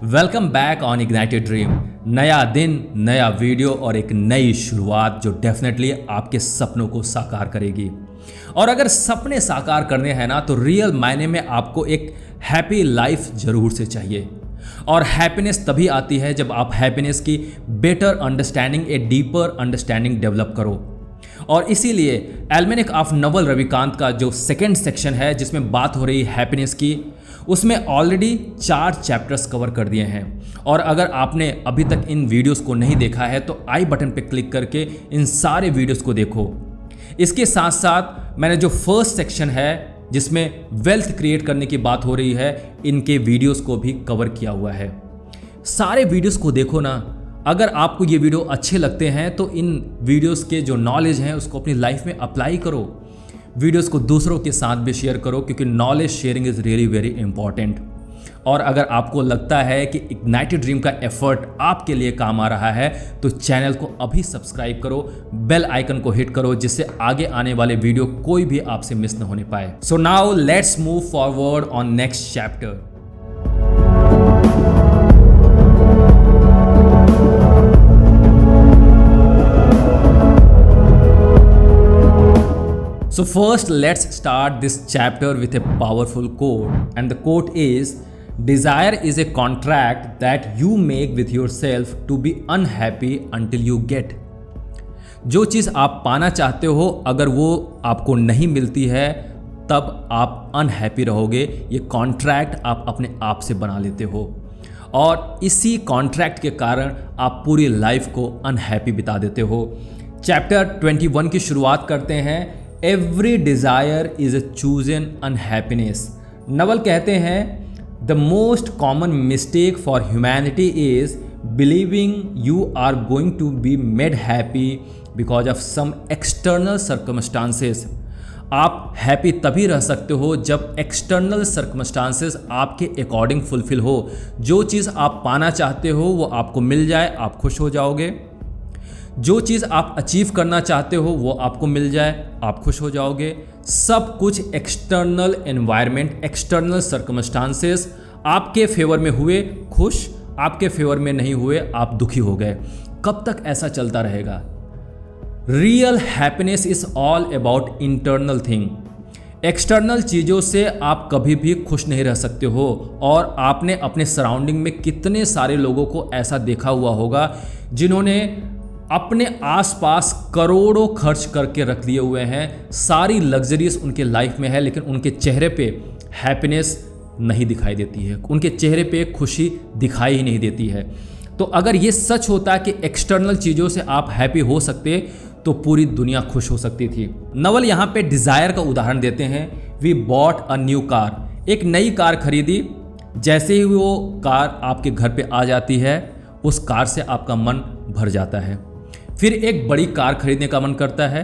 Welcome back on ignited dream. नया दिन, नया वीडियो और एक नई शुरुआत जो डेफिनेटली आपके सपनों को साकार करेगी। और अगर सपने साकार करने हैं ना तो रियल मायने में आपको एक हैप्पी लाइफ जरूर से चाहिए। और हैप्पीनेस तभी आती है जब आप हैप्पीनेस की better understanding, a deeper understanding develop करो। और इसीलिए एल्मेनिक ऑफ नवल रविकांत का जो सेकेंड सेक्शन है जिसमें बात हो रही है हैप्पीनेस की, उसमें ऑलरेडी 4 चैप्टर्स कवर कर दिए हैं। और अगर आपने अभी तक इन वीडियोस को नहीं देखा है तो आई बटन पे क्लिक करके इन सारे वीडियोस को देखो। इसके साथ साथ मैंने जो फर्स्ट सेक्शन है जिसमें वेल्थ क्रिएट करने की बात हो रही है, इनके वीडियोस को भी कवर किया हुआ है। सारे वीडियोस को देखो ना। अगर आपको ये वीडियो अच्छे लगते हैं तो इन वीडियोस के जो नॉलेज हैं उसको अपनी लाइफ में अप्लाई करो। वीडियोस को दूसरों के साथ भी शेयर करो क्योंकि knowledge sharing is really very important. और अगर आपको लगता है कि इग्नाइटेड ड्रीम का एफर्ट आपके लिए काम आ रहा है तो चैनल को अभी सब्सक्राइब करो, बेल आइकन को हिट करो जिससे आगे आने वाले वीडियो कोई भी आपसे मिस न होने पाए। So now let's move forward on next chapter. So first let's start this chapter with a powerful quote, and the quote is, desire is a contract that you make with yourself to be unhappy until you get। जो चीज़ आप पाना चाहते हो अगर वो आपको नहीं मिलती है तब आप अनहैप्पी रहोगे। ये कॉन्ट्रैक्ट आप अपने आप से बना लेते हो और इसी कॉन्ट्रैक्ट के कारण आप पूरी लाइफ को अनहैप्पी बिता देते हो। चैप्टर 21 की शुरुआत करते हैं। Every desire is a chosen unhappiness. Naval कहते हैं the most common mistake for humanity is believing you are going to be made happy because of some external circumstances. आप हैप्पी तभी रह सकते हो जब एक्सटर्नल सर्कमस्टांसेस आपके अकॉर्डिंग फुलफिल हो। जो चीज़ आप पाना चाहते हो वो आपको मिल जाए, आप खुश हो जाओगे। जो चीज़ आप अचीव करना चाहते हो वो आपको मिल जाए, आप खुश हो जाओगे। सब कुछ एक्सटर्नल एनवायरनमेंट, एक्सटर्नल सर्कमस्टांसेस आपके फेवर में हुए खुश, आपके फेवर में नहीं हुए आप दुखी हो गए। कब तक ऐसा चलता रहेगा? Real happiness is all about internal thing. External चीज़ों से आप कभी भी खुश नहीं रह सकते हो। और आपने अपने सराउंडिंग में कितने सारे लोगों को ऐसा देखा हुआ होगा जिन्होंने अपने आसपास करोड़ों खर्च करके रख लिए हुए हैं, सारी लग्जरीज उनके लाइफ में है, लेकिन उनके चेहरे पे हैप्पीनेस नहीं दिखाई देती है, उनके चेहरे पे खुशी दिखाई ही नहीं देती है। तो अगर ये सच होता कि एक्सटर्नल चीज़ों से आप हैप्पी हो सकते तो पूरी दुनिया खुश हो सकती थी। नवल यहाँ पे डिज़ायर का उदाहरण देते हैं। We bought a new car. एक नई कार खरीदी, जैसे ही वो कार आपके घर पे आ जाती है उस कार से आपका मन भर जाता है। फिर एक बड़ी कार खरीदने का मन करता है।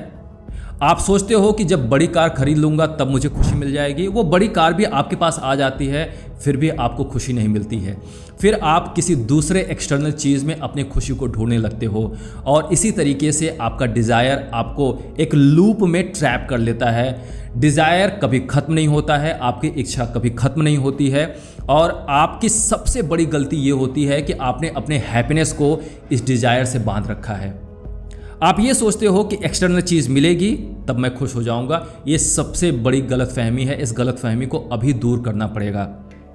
आप सोचते हो कि जब बड़ी कार खरीद लूँगा तब मुझे खुशी मिल जाएगी। वो बड़ी कार भी आपके पास आ जाती है, फिर भी आपको खुशी नहीं मिलती है। फिर आप किसी दूसरे एक्सटर्नल चीज़ में अपनी खुशी को ढूंढने लगते हो और इसी तरीके से आपका डिज़ायर आपको एक लूप में ट्रैप कर लेता है। डिज़ायर कभी ख़त्म नहीं होता है, आपकी इच्छा कभी ख़त्म नहीं होती है। और आपकी सबसे बड़ी गलती ये होती है कि आपने अपने हैप्पीनेस को इस डिज़ायर से बांध रखा है। आप ये सोचते हो कि एक्सटर्नल चीज़ मिलेगी तब मैं खुश हो जाऊंगा। ये सबसे बड़ी गलतफहमी है। इस गलतफहमी को अभी दूर करना पड़ेगा।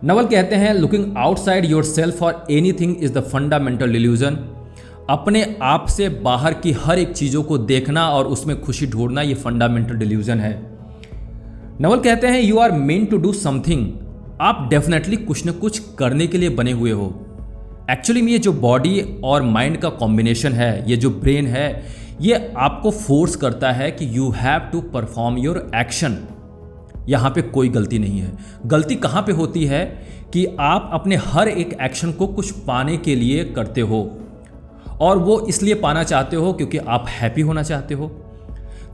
नवल कहते हैं looking outside your self for anything is the fundamental illusion. अपने आप से बाहर की हर एक चीज़ों को देखना और उसमें खुशी ढूंढना, ये फंडामेंटल डिल्यूजन है। नवल कहते हैं you are meant to do something. आप डेफिनेटली कुछ न कुछ करने के लिए बने हुए हो। एक्चुअली में ये जो बॉडी और माइंड का कॉम्बिनेशन है, ये जो ब्रेन है, ये आपको फोर्स करता है कि you have to perform your action. यहाँ पे कोई गलती नहीं है। गलती कहाँ पे होती है कि आप अपने हर एक एक्शन को कुछ पाने के लिए करते हो और वो इसलिए पाना चाहते हो क्योंकि आप हैप्पी होना चाहते हो।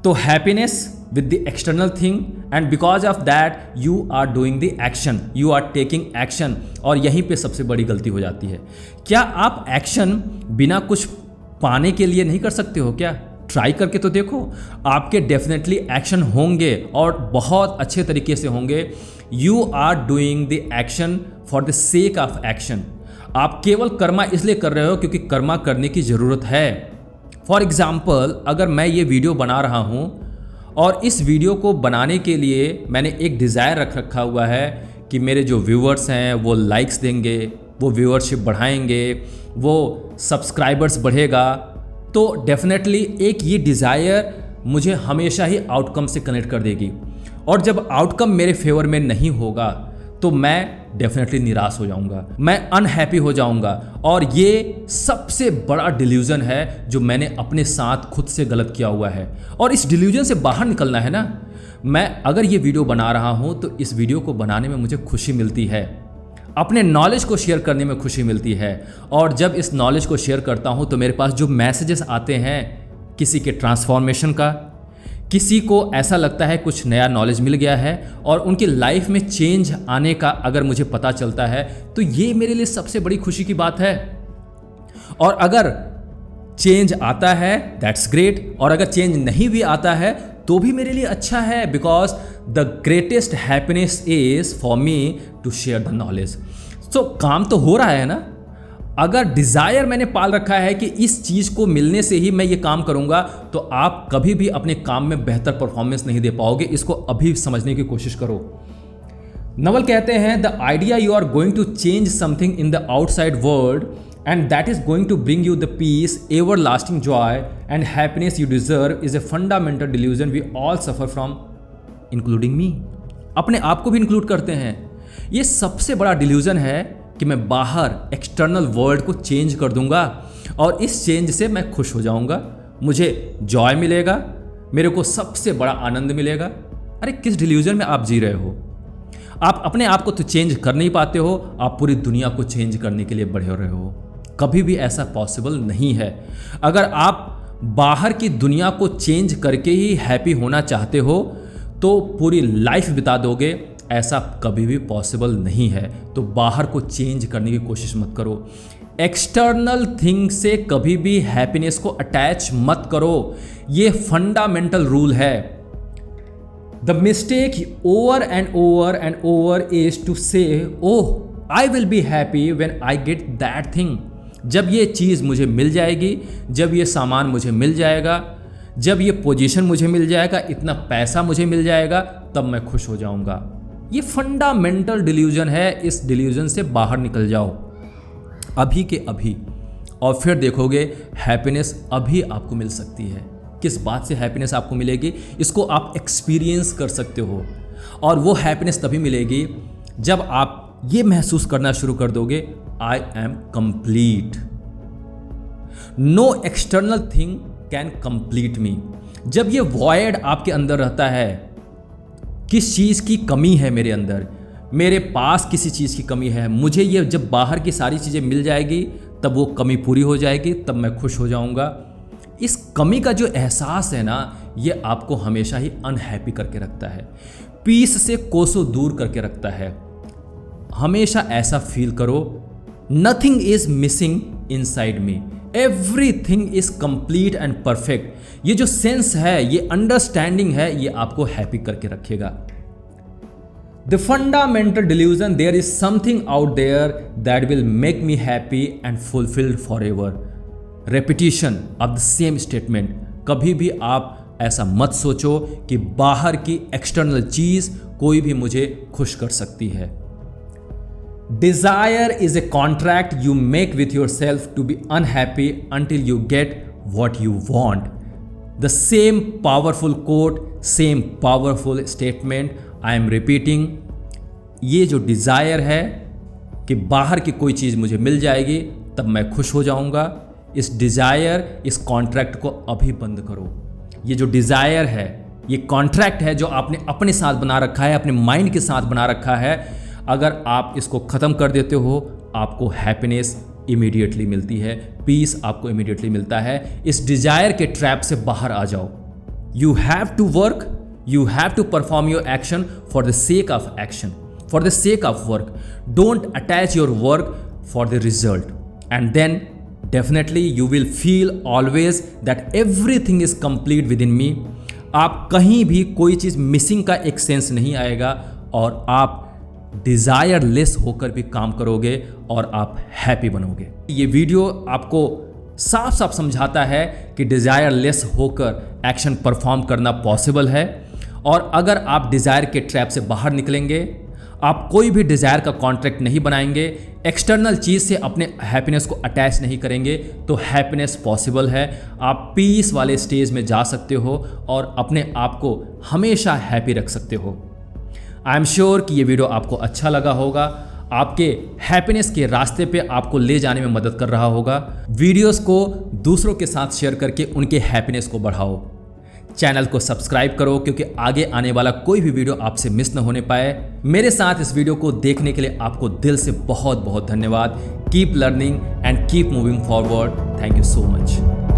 तो happiness with the external thing and because of that you are doing the action, you are taking action. और यहीं पे सबसे बड़ी गलती हो जाती है। क्या आप एक्शन बिना कुछ पाने के लिए नहीं कर सकते हो क्या? ट्राई करके तो देखो, आपके डेफिनेटली एक्शन होंगे और बहुत अच्छे तरीके से होंगे। You are doing the action for the sake of action. आप केवल कर्मा इसलिए कर रहे हो क्योंकि कर्मा करने की ज़रूरत है। फॉर एग्ज़ाम्पल, अगर मैं ये वीडियो बना रहा हूँ और इस वीडियो को बनाने के लिए मैंने एक डिज़ायर रखा हुआ है कि मेरे जो व्यूअर्स हैं वो लाइक्स देंगे, वो व्यूअरशिप बढ़ाएंगे, वो सब्सक्राइबर्स बढ़ेगा, तो डेफिनेटली एक ये डिज़ायर मुझे हमेशा ही आउटकम से कनेक्ट कर देगी। और जब आउटकम मेरे फेवर में नहीं होगा तो मैं डेफिनेटली निराश हो जाऊंगा, मैं अनहैप्पी हो जाऊंगा। और ये सबसे बड़ा डिल्यूजन है जो मैंने अपने साथ खुद से गलत किया हुआ है, और इस डिल्यूजन से बाहर निकलना है ना। मैं अगर ये वीडियो बना रहा हूँ तो इस वीडियो को बनाने में मुझे खुशी मिलती है, अपने नॉलेज को शेयर करने में खुशी मिलती है। और जब इस नॉलेज को शेयर करता हूँ तो मेरे पास जो मैसेजेस आते हैं, किसी के ट्रांसफॉर्मेशन का, किसी को ऐसा लगता है कुछ नया नॉलेज मिल गया है और उनकी लाइफ में चेंज आने का अगर मुझे पता चलता है तो ये मेरे लिए सबसे बड़ी खुशी की बात है। और अगर चेंज आता है दैट्स ग्रेट, और अगर चेंज नहीं भी आता है तो भी मेरे लिए अच्छा है, because the greatest happiness is for me to share the knowledge. So काम तो हो रहा है ना। अगर डिज़ायर मैंने पाल रखा है कि इस चीज़ को मिलने से ही मैं ये काम करूँगा, तो आप कभी भी अपने काम में बेहतर परफॉर्मेंस नहीं दे पाओगे। इसको अभी समझने की कोशिश करो। नवल कहते हैं, the idea you are going to change something in the outside world and that is going to bring you the peace, ever lasting joy and happiness you deserve is a fundamental delusion we all suffer from, including me. अपने आप को भी include करते हैं। ये सबसे बड़ा delusion है कि मैं बाहर एक्सटर्नल वर्ल्ड को चेंज कर दूंगा और इस चेंज से मैं खुश हो जाऊंगा, मुझे जॉय मिलेगा, मेरे को सबसे बड़ा आनंद मिलेगा। अरे किस डिल्यूजन में आप जी रहे हो? आप अपने आप को तो चेंज कर नहीं पाते हो, आप पूरी दुनिया को चेंज करने के लिए बढ़े रहे हो। कभी भी ऐसा पॉसिबल नहीं है। अगर आप बाहर की दुनिया को चेंज करके ही हैप्पी होना चाहते हो तो पूरी लाइफ बिता दोगे, ऐसा कभी भी पॉसिबल नहीं है। तो बाहर को चेंज करने की कोशिश मत करो। एक्सटर्नल थिंग से कभी भी हैप्पीनेस को अटैच मत करो। ये फंडामेंटल रूल है। The mistake over and over and over is to say, oh I will be happy when I get that thing. जब ये चीज़ मुझे मिल जाएगी, जब ये सामान मुझे मिल जाएगा, जब ये पोजीशन मुझे मिल जाएगा, इतना पैसा मुझे मिल जाएगा, तब मैं खुश हो जाऊंगा। ये फंडामेंटल डिल्यूजन है। इस डिल्यूजन से बाहर निकल जाओ अभी के अभी, और फिर देखोगे हैप्पीनेस अभी आपको मिल सकती है। किस बात से हैप्पीनेस आपको मिलेगी, इसको आप एक्सपीरियंस कर सकते हो। और वो हैप्पीनेस तभी मिलेगी जब आप ये महसूस करना शुरू कर दोगे, I am complete, no external thing can complete me. जब ये वॉइड आपके अंदर रहता है, किस चीज़ की कमी है मेरे अंदर, मेरे पास किसी चीज़ की कमी है, मुझे ये जब बाहर की सारी चीज़ें मिल जाएगी तब वो कमी पूरी हो जाएगी, तब मैं खुश हो जाऊंगा। इस कमी का जो एहसास है ना, ये आपको हमेशा ही अनहैप्पी करके रखता है, पीस से कोसों दूर करके रखता है। हमेशा ऐसा फील करो, nothing is missing inside me, everything is complete and perfect. ये जो सेंस है, ये अंडरस्टैंडिंग है, ये आपको हैप्पी करके रखेगा। The fundamental delusion, there is something out there that will make me happy and fulfilled for ever. Repetition of the same statement. कभी भी आप ऐसा मत सोचो कि बाहर की एक्सटर्नल चीज कोई भी मुझे खुश कर सकती है। Desire is a contract you make with yourself to be unhappy until you get what you want. The same powerful quote, same powerful statement I am repeating. ये जो डिज़ायर है कि बाहर की कोई चीज़ मुझे मिल जाएगी तब मैं खुश हो जाऊंगा, इस डिज़ायर, इस कॉन्ट्रैक्ट को अभी बंद करो। ये जो डिज़ायर है, ये कॉन्ट्रैक्ट है जो आपने अपने साथ बना रखा है, अपने माइंड के साथ बना रखा है। अगर आप इसको ख़त्म कर देते हो, आपको हैप्पीनेस इमीडिएटली मिलती है, पीस आपको इमीडिएटली मिलता है। इस डिज़ायर के ट्रैप से बाहर आ जाओ। You have to work, you have to perform your action for the sake of action, for the sake of work. Don't attach your work for the result, and then definitely you will feel always that everything is complete within me. आप कहीं भी कोई चीज़ missing का एक sense नहीं आएगा और आप डिजायरलेस होकर भी काम करोगे और आप हैप्पी बनोगे। ये वीडियो आपको साफ साफ समझाता है कि डिजायरलेस होकर एक्शन परफॉर्म करना पॉसिबल है, और अगर आप डिजायर के ट्रैप से बाहर निकलेंगे, आप कोई भी डिजायर का कॉन्ट्रैक्ट नहीं बनाएंगे, एक्सटर्नल चीज़ से अपने हैप्पीनेस को अटैच नहीं करेंगे, तो हैप्पीनेस पॉसिबल है। आप पीस वाले स्टेज में जा सकते हो और अपने आप को हमेशा हैप्पी रख सकते हो। आई एम श्योर कि ये वीडियो आपको अच्छा लगा होगा, आपके हैप्पीनेस के रास्ते पे आपको ले जाने में मदद कर रहा होगा। वीडियोस को दूसरों के साथ शेयर करके उनके हैप्पीनेस को बढ़ाओ। चैनल को सब्सक्राइब करो क्योंकि आगे आने वाला कोई भी वीडियो आपसे मिस न होने पाए। मेरे साथ इस वीडियो को देखने के लिए आपको दिल से बहुत बहुत धन्यवाद। Keep learning and keep moving forward. Thank you so much.